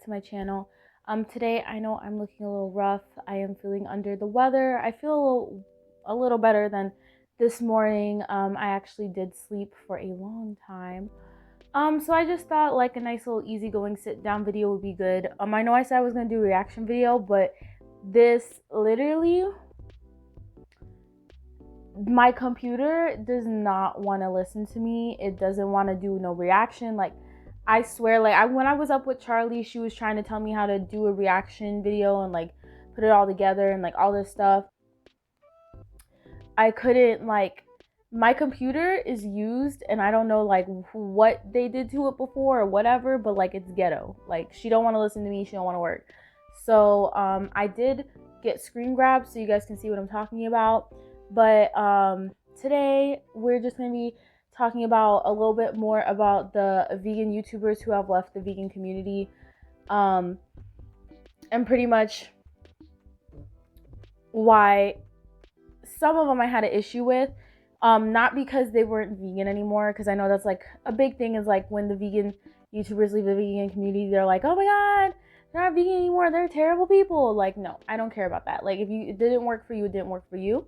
to my channel. Today I know I'm looking a little rough. I am feeling under the weather. I feel a little better than this morning. I actually did sleep for a long time. So I just thought like a nice little easygoing sit down video would be good. I know I said I was gonna do a reaction video, but this literally, my computer does not want to listen to me. It doesn't want to do no reaction. Like, I swear, like when I was up with Charlie, she was trying to tell me how to do a reaction video and like put it all together and like all this stuff. I couldn't, like, my computer is used and I don't know like what they did to it before or whatever, but like it's ghetto. Like, she don't want to listen to me, she don't want to work. So I did get screen grabs so you guys can see what I'm talking about. But today we're just going to be talking about a little bit more about the vegan YouTubers who have left the vegan community, and pretty much why some of them I had an issue with, not because they weren't vegan anymore, because I know that's like a big thing, is like when the vegan YouTubers leave the vegan community, they're like, oh my god, they're not vegan anymore, they're terrible people. Like, no, I don't care about that. Like, if it didn't work for you, it didn't work for you.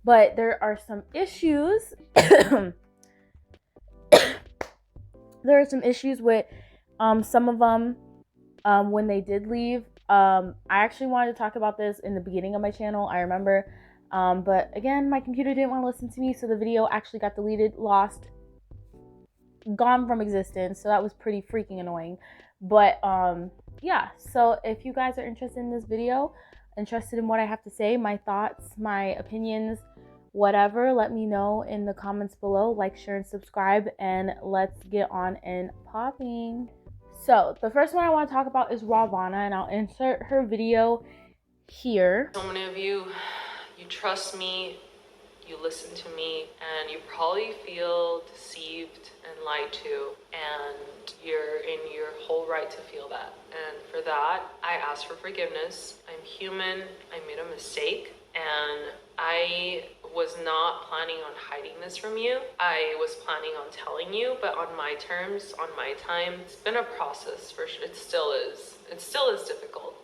But there are some issues. There are some issues with some of them when they did leave. I actually wanted to talk about this in the beginning of my channel, I remember. But again, my computer didn't want to listen to me, so the video actually got deleted, lost, gone from existence. So that was pretty freaking annoying. But yeah, so if you guys are interested in this video, interested in what I have to say, my thoughts, my opinions, whatever, let me know in the comments below. Like, share, and subscribe, and let's get on and popping. So the first one I want to talk about is Ravana, and I'll insert her video here. So many of you trust me, you listen to me, and you probably feel deceived and lied to, and you're in your whole right to feel that. And for that, I ask for forgiveness. I'm human, I made a mistake, and I was not planning on hiding this from you. I was planning on telling you, but on my terms, on my time. It's been a process for sure. It still is difficult.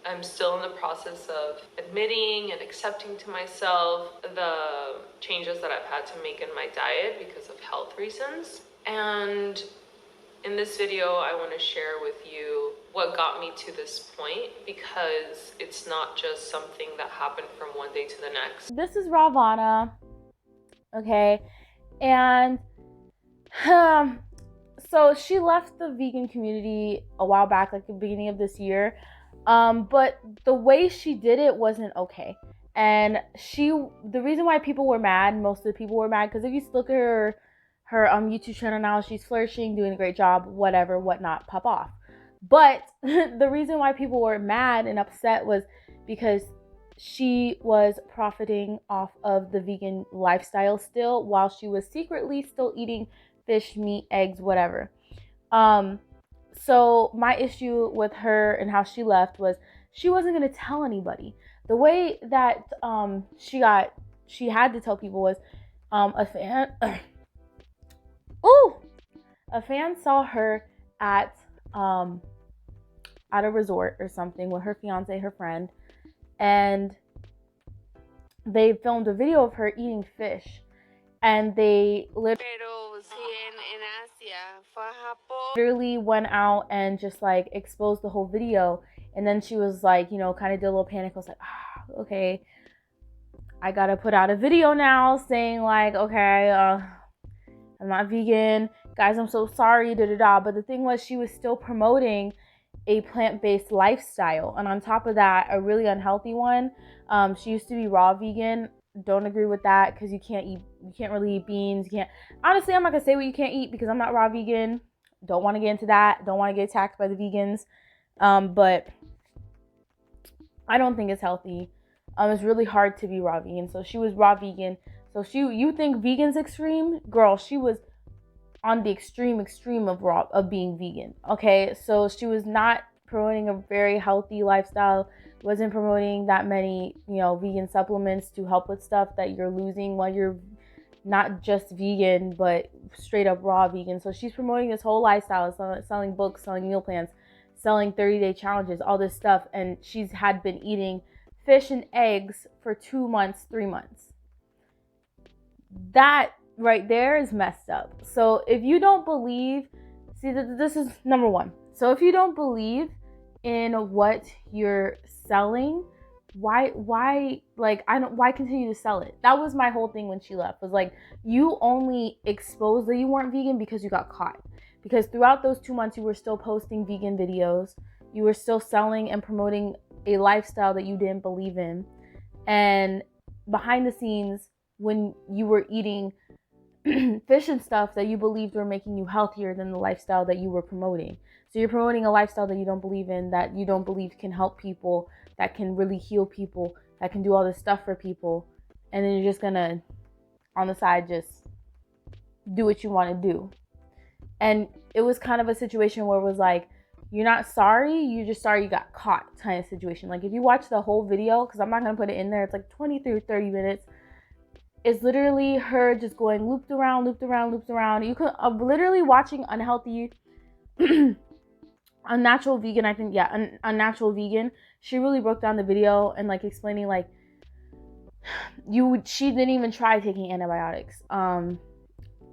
I'm still in the process of admitting and accepting to myself the changes that I've had to make in my diet because of health reasons. And in this video, I want to share with you what got me to this point, because it's not just something that happened from one day to the next. This is Ravana, okay? And so she left the vegan community a while back, like the beginning of this year. But the way she did it wasn't okay. And the reason why people were mad, most of the people were mad, because if you look at her YouTube channel now, she's flourishing, doing a great job, whatever, whatnot, pop off. But the reason why people were mad and upset was because she was profiting off of the vegan lifestyle still, while she was secretly still eating fish, meat, eggs, whatever. So my issue with her and how she left was she wasn't going to tell anybody. The way that she had to tell people was a fan saw her at a resort or something with her fiance, her friend, and they filmed a video of her eating fish, and they literally went out and just like exposed the whole video. And then she was like, you know, kind of did a little panic. I was like, okay, I gotta put out a video now saying like, okay, I'm not vegan, guys, I'm so sorry, But the thing was, she was still promoting a plant-based lifestyle, and on top of that, a really unhealthy one. She used to be raw vegan. Don't agree with that, because you can't really eat beans. Honestly, I'm not gonna say what you can't eat, because I'm not raw vegan. Don't want to get into that. Don't want to get attacked by the vegans. But I don't think it's healthy. It's really hard to be raw vegan. So she was raw vegan. So you think vegan's extreme? Girl, she was on the extreme of being vegan. Okay, so she was not promoting a very healthy lifestyle. Wasn't promoting that many, you know, vegan supplements to help with stuff that you're losing while you're not just vegan, but straight up raw vegan. So she's promoting this whole lifestyle, selling books, selling meal plans, selling 30-day challenges, all this stuff, and she's had been eating fish and eggs for 2 months, 3 months. That right there is messed up. So if you don't believe, see, this is number one. So if you don't believe in what you're selling, why continue to sell it? That was my whole thing when she left, was like, you only exposed that you weren't vegan because you got caught. Because throughout those 2 months, you were still posting vegan videos. You were still selling and promoting a lifestyle that you didn't believe in. And behind the scenes, when you were eating fish and stuff that you believed were making you healthier than the lifestyle that you were promoting. So you're promoting a lifestyle that you don't believe in, that you don't believe can help people, that can really heal people, that can do all this stuff for people. And then you're just gonna, on the side, just do what you want to do. And it was kind of a situation where it was like, you're not sorry, you're just sorry you got caught kind of situation. Like if you watch the whole video, because I'm not going to put it in there, it's like 20 through 30 minutes. It's literally her just going looped around. You could literally watching unhealthy, unnatural vegan, I think, yeah, unnatural vegan. She really broke down the video and like explaining like, she didn't even try taking antibiotics.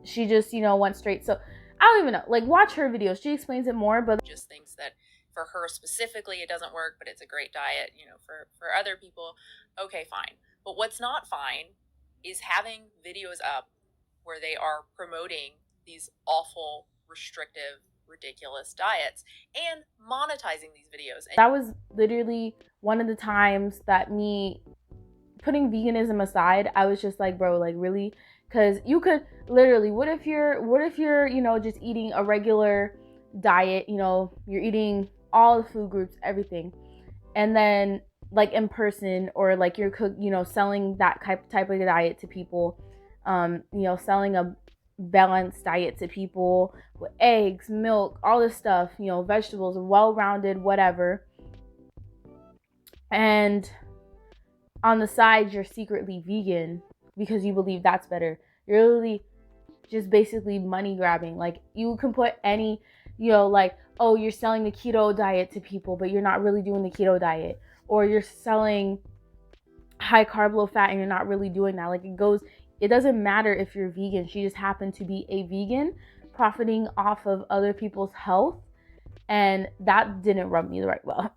She just, went straight. So I don't even know. Like, watch her videos. She explains it more, but just thinks that for her specifically it doesn't work, but it's a great diet, for other people. Okay, fine. But what's not fine is having videos up where they are promoting these awful, restrictive, ridiculous diets and monetizing these videos. That was literally one of the times that me putting veganism aside, I was just like, bro, like really? Because you could literally, what if you're, just eating a regular diet, you're eating all the food groups, everything. And then like in person, or like you're selling that type of diet to people, selling a balanced diet to people with eggs, milk, all this stuff, vegetables, well-rounded, whatever. And on the side, you're secretly vegan because you believe that's better. You're really just basically money grabbing. Like you can put any, like, oh, you're selling the keto diet to people, but you're not really doing the keto diet. Or you're selling high carb, low fat, and you're not really doing that. Like it doesn't matter if you're vegan. She just happened to be a vegan, profiting off of other people's health. And that didn't rub me the right well.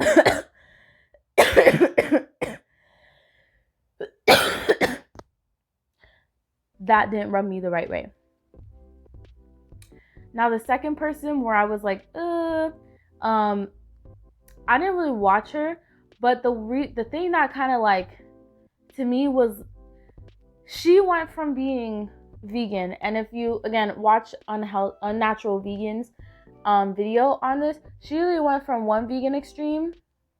That didn't rub me the right way. Now the second person where I was like, I didn't really watch her, but the thing that kind of like to me was, she went from being vegan, and if you again watch unnatural vegans video on this, she really went from one vegan extreme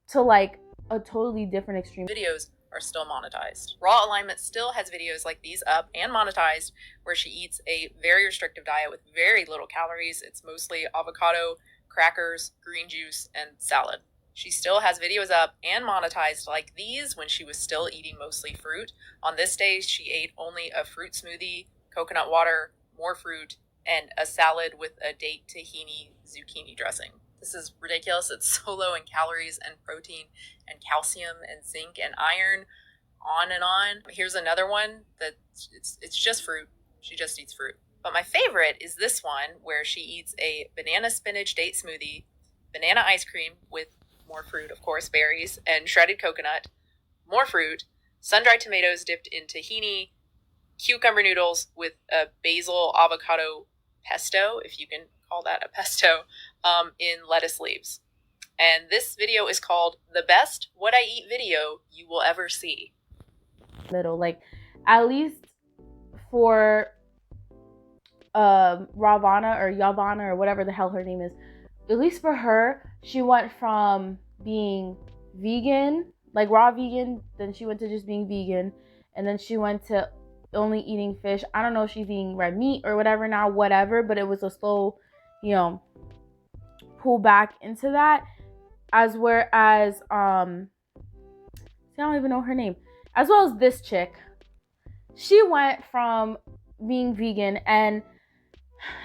to like a totally different extreme. Videos are still monetized. Raw Alignment still has videos like these up and monetized, where she eats a very restrictive diet with very little calories. It's mostly avocado, crackers, green juice, and salad. She still has videos up and monetized like these when she was still eating mostly fruit. On this day, she ate only a fruit smoothie, coconut water, more fruit, and a salad with a date tahini zucchini dressing. This is ridiculous. It's so low in calories and protein and calcium and zinc and iron, on and on. Here's another one that it's just fruit. She just eats fruit. But my favorite is this one where she eats a banana spinach date smoothie, banana ice cream with more fruit, of course, berries, and shredded coconut, more fruit, sun-dried tomatoes dipped in tahini, cucumber noodles with a basil avocado pesto, if you can call that a pesto, in lettuce leaves. And this video is called The Best What I Eat Video You Will Ever See. Like, at least for Ravana or Yavana or whatever the hell her name is, at least for her, she went from being vegan, like raw vegan, then she went to just being vegan, and then she went to only eating fish. I don't know if she's eating red meat or whatever now, whatever, but it was a slow, pull back into that. As whereas, I don't even know her name. As well as this chick, she went from being vegan, and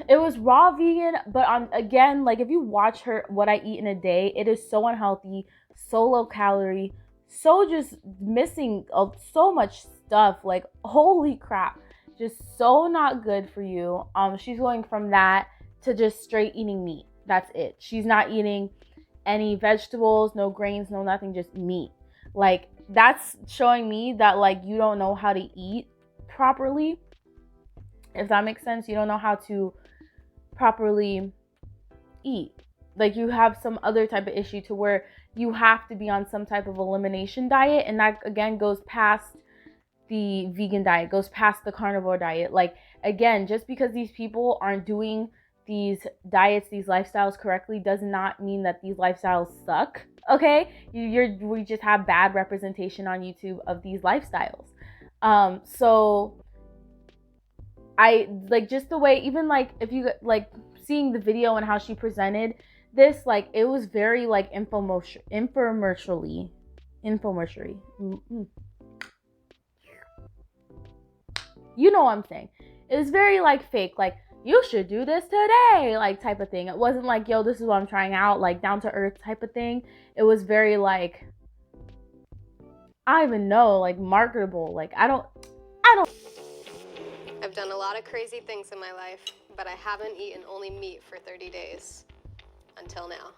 It was raw vegan, but again, like if you watch her what I eat in a day, it is so unhealthy, so low calorie, so just missing so much stuff. Like holy crap, just so not good for you. She's going from that to just straight eating meat. That's it. She's not eating any vegetables, no grains, no nothing, just meat. Like that's showing me that like you don't know how to eat properly. If that makes sense, you don't know how to properly eat. Like you have some other type of issue to where you have to be on some type of elimination diet, and that again goes past the vegan diet, goes past the carnivore diet. Like again, just because these people aren't doing these diets, these lifestyles correctly does not mean that these lifestyles suck. Okay, we just have bad representation on YouTube of these lifestyles. So I like just the way, even like if you like seeing the video and how she presented this, like it was very like infomercially. You know what I'm saying? It was very like fake, like you should do this today, like type of thing. It wasn't like, yo, this is what I'm trying out, like down to earth type of thing. It was very like, I don't even know, like marketable. Like I don't. I've done a lot of crazy things in my life, but I haven't eaten only meat for 30 days. Until now.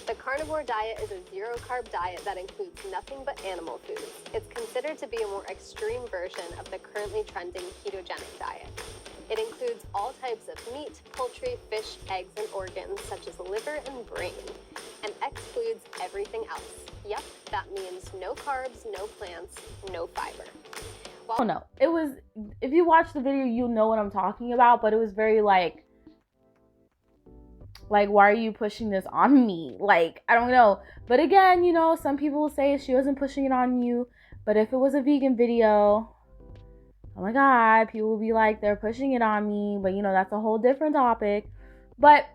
The carnivore diet is a zero-carb diet that includes nothing but animal foods. It's considered to be a more extreme version of the currently trending ketogenic diet. It includes all types of meat, poultry, fish, eggs, and organs such as liver and brain, and excludes everything else. Yep, that means no carbs, no plants, no fiber. Oh no, it was, if you watch the video, you'll know what I'm talking about, but it was very like, why are you pushing this on me? Like, I don't know. But again, you know, some people will say she wasn't pushing it on you, but if it was a vegan video, oh my God, people will be like, they're pushing it on me, but you know, that's a whole different topic. But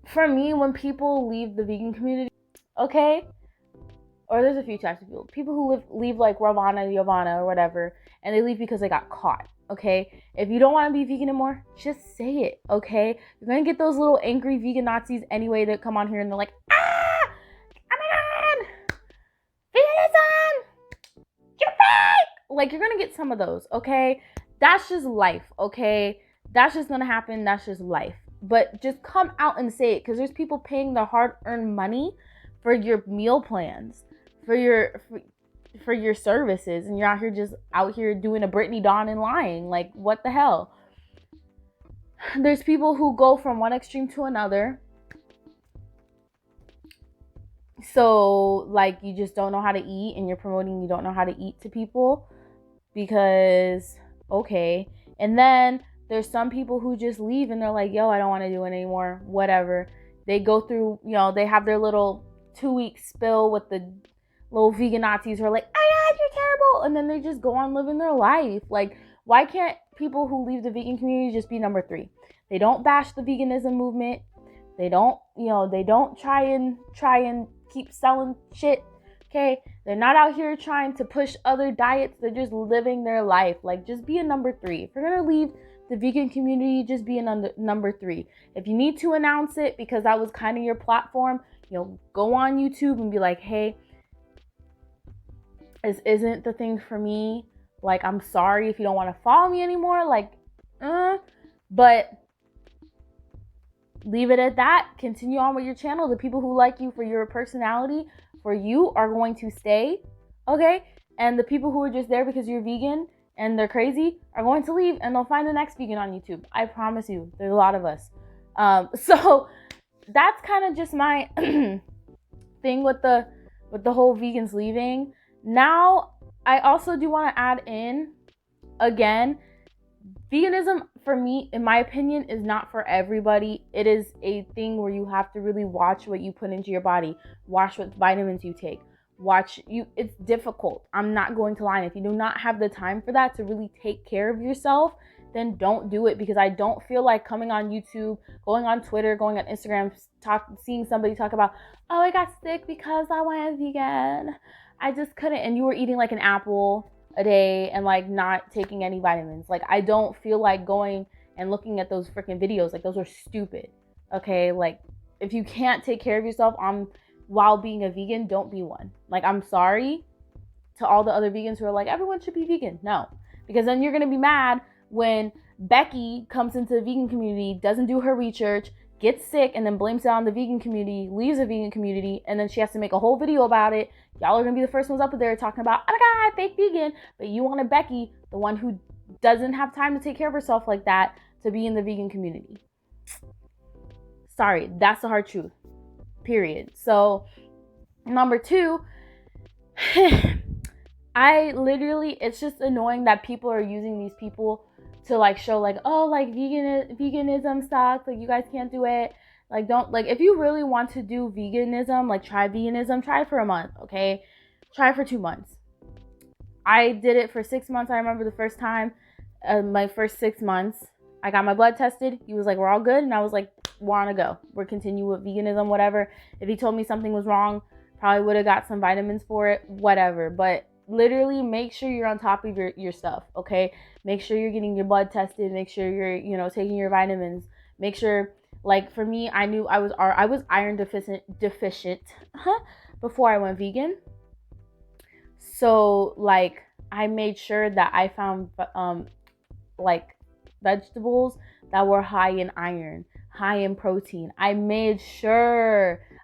for me, when people leave the vegan community, okay, or there's a few types of people who leave like Ravana, Yavana, or whatever, and they leave because they got caught, okay? If you don't want to be vegan anymore, just say it, okay? You're going to get those little angry vegan Nazis anyway that come on here and they're like, ah, oh my God, veganism, you're fake! Like, you're going to get some of those, okay? That's just life, okay? That's just going to happen. That's just life. But just come out and say it, because there's people paying their hard-earned money for your meal plans, for your services, and you're out here doing a Brittany Dawn and lying. Like, what the hell? There's people who go from one extreme to another. So, like, you just don't know how to eat, and you're promoting you don't know how to eat to people because, okay. And then there's some people who just leave and they're like, yo, I don't want to do it anymore, whatever. They go through, you know, they have their little 2-week spill with the little vegan Nazis who are like, oh God, you're terrible. And then they just go on living their life. Like, why can't people who leave the vegan community just be number 3? They don't bash the veganism movement. They don't, you know, they don't try and keep selling shit. Okay, they're not out here trying to push other diets. They're just living their life. Like, just be a number 3. If you're gonna leave the vegan community, just be a number 3. If you need to announce it because that was kind of your platform, you know, go on YouTube and be like, hey, this isn't the thing for me. Like, I'm sorry if you don't want to follow me anymore. Like, but leave it at that. Continue on with your channel. The people who like you for your personality, for you, are going to stay, okay? And the people who are just there because you're vegan and they're crazy are going to leave, and they'll find the next vegan on YouTube. I promise you. There's a lot of us. So that's kind of just my thing with the whole vegans leaving. Now, I also do want to add in, again, veganism, for me, in my opinion, is not for everybody. It is a thing where you have to really watch what you put into your body. Watch what vitamins you take. It's difficult. I'm not going to lie. If you do not have the time for that to really take care of yourself, then don't do it, because I don't feel like coming on YouTube, going on Twitter, going on Instagram, seeing somebody talk about, oh, I got sick because I went vegan. I just couldn't. And you were eating like an apple a day and like not taking any vitamins. Like I don't feel like going and looking at those freaking videos. Like those are stupid. Okay, like if you can't take care of yourself while being a vegan, don't be one. Like I'm sorry to all the other vegans who are like, everyone should be vegan. No, because then you're gonna be mad when Becky comes into the vegan community, doesn't do her research, gets sick, and then blames it on the vegan community, leaves the vegan community, and then she has to make a whole video about it. Y'all are gonna be the first ones up there talking about, oh my god, fake vegan, but you wanted Becky, the one who doesn't have time to take care of herself like that, to be in the vegan community. Sorry, that's the hard truth. Period. So, number 2, it's just annoying that people are using these people to like show like, oh, like veganism sucks, like you guys can't do it. Like don't, like if you really want to do veganism, like try veganism, try it for a month, okay? Try it for 2 months. I did it for 6 months. I remember the first time, my first 6 months, I got my blood tested. He was like, we're all good. And I was like, we're on a go. We're continuing with veganism, whatever. If he told me something was wrong, probably would have got some vitamins for it, whatever. But literally make sure you're on top of your stuff, okay? Make sure you're getting your blood tested. Make sure you're, taking your vitamins. Make sure, like for me, I knew I was iron deficient before I went vegan. So like I made sure that I found like vegetables that were high in iron, high in protein. I made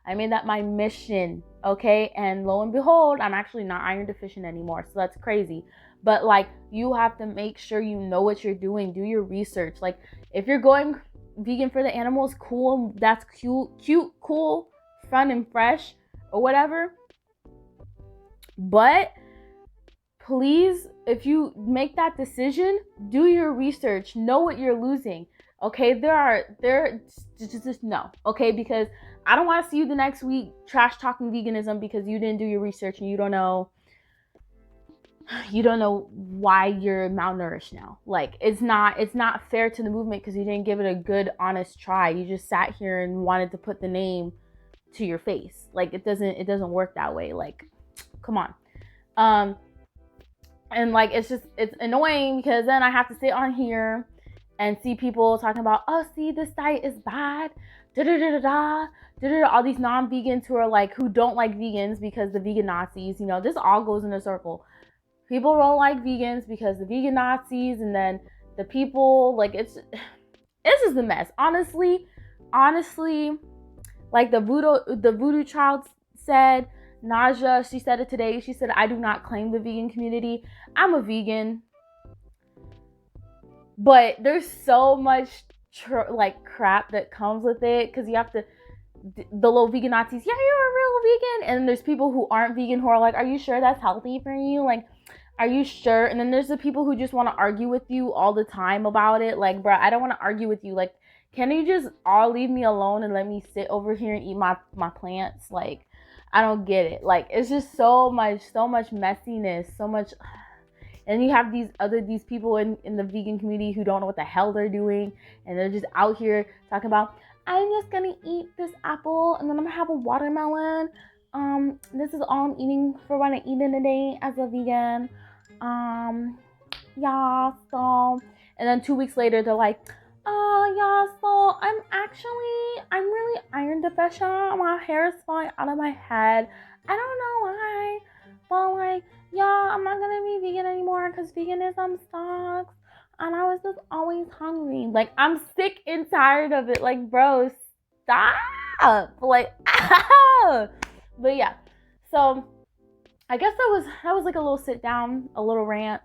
that my mission, okay? And lo and behold, I'm actually not iron deficient anymore. So that's crazy. But like you have to make sure you know what you're doing. Do your research. Like if you're going vegan for the animals, cool. That's cute, cool, fun and fresh or whatever. But please, if you make that decision, do your research. Know what you're losing. Okay, just no. Okay, because I don't want to see you the next week trash talking veganism because you didn't do your research and you don't know why you're malnourished now. Like it's not fair to the movement because you didn't give it a good, honest try. You just sat here and wanted to put the name to your face. Like it doesn't work that way. Like, come on. And like it's annoying because then I have to sit on here and see people talking about, oh, see, this diet is bad, all these non-vegans who don't like vegans because the vegan Nazis, this all goes in a circle. People don't like vegans because the vegan Nazis, and then the people, like it's just a mess. Honestly, like the voodoo child said, Naja, she said it today. She said, I do not claim the vegan community. I'm a vegan. But there's so much crap that comes with it because you have to, the little vegan Nazis, yeah, you're a real vegan. And there's people who aren't vegan who are like, are you sure that's healthy for you? Like, are you sure? And then there's the people who just want to argue with you all the time about it. Like, bro, I don't want to argue with you. Like, can you just all leave me alone and let me sit over here and eat my plants? Like, I don't get it. Like, it's just so much messiness, so much. And you have these people in the vegan community who don't know what the hell they're doing. And they're just out here talking about, I'm just going to eat this apple and then I'm going to have a watermelon. This is all I'm eating for when I eat in a day as a vegan. Yeah, so. And then 2 weeks later, they're like, yeah, so I'm really iron deficient. My hair is falling out of my head. I don't know why, but like, yeah, I'm not gonna be vegan anymore because veganism sucks. And I was just always hungry. Like, I'm sick and tired of it. Like, bro, stop. Like, ah. But yeah, so I guess that was like a little sit down, a little rant.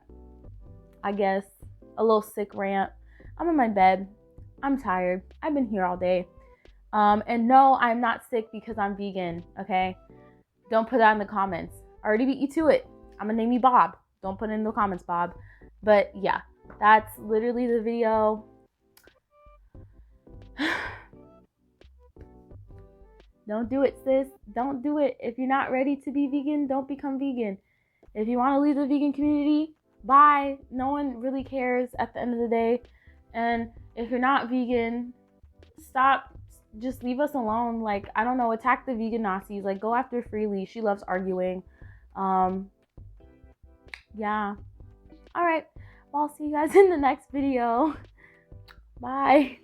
I guess a little sick rant. I'm in my bed. I'm tired. I've been here all day. And no, I'm not sick because I'm vegan, okay? Don't put that in the comments. I already beat you to it. I'm gonna name you Bob. Don't put it in the comments, Bob. But yeah, that's literally the video. Don't do it, sis. Don't do it. If you're not ready to be vegan, don't become vegan. If you want to leave the vegan community, bye. No one really cares at the end of the day. And if you're not vegan, stop. Just leave us alone. Like, I don't know, attack the vegan Nazis. Like, go after Freely. She loves arguing. Yeah. All right, well, I'll see you guys in the next video. Bye.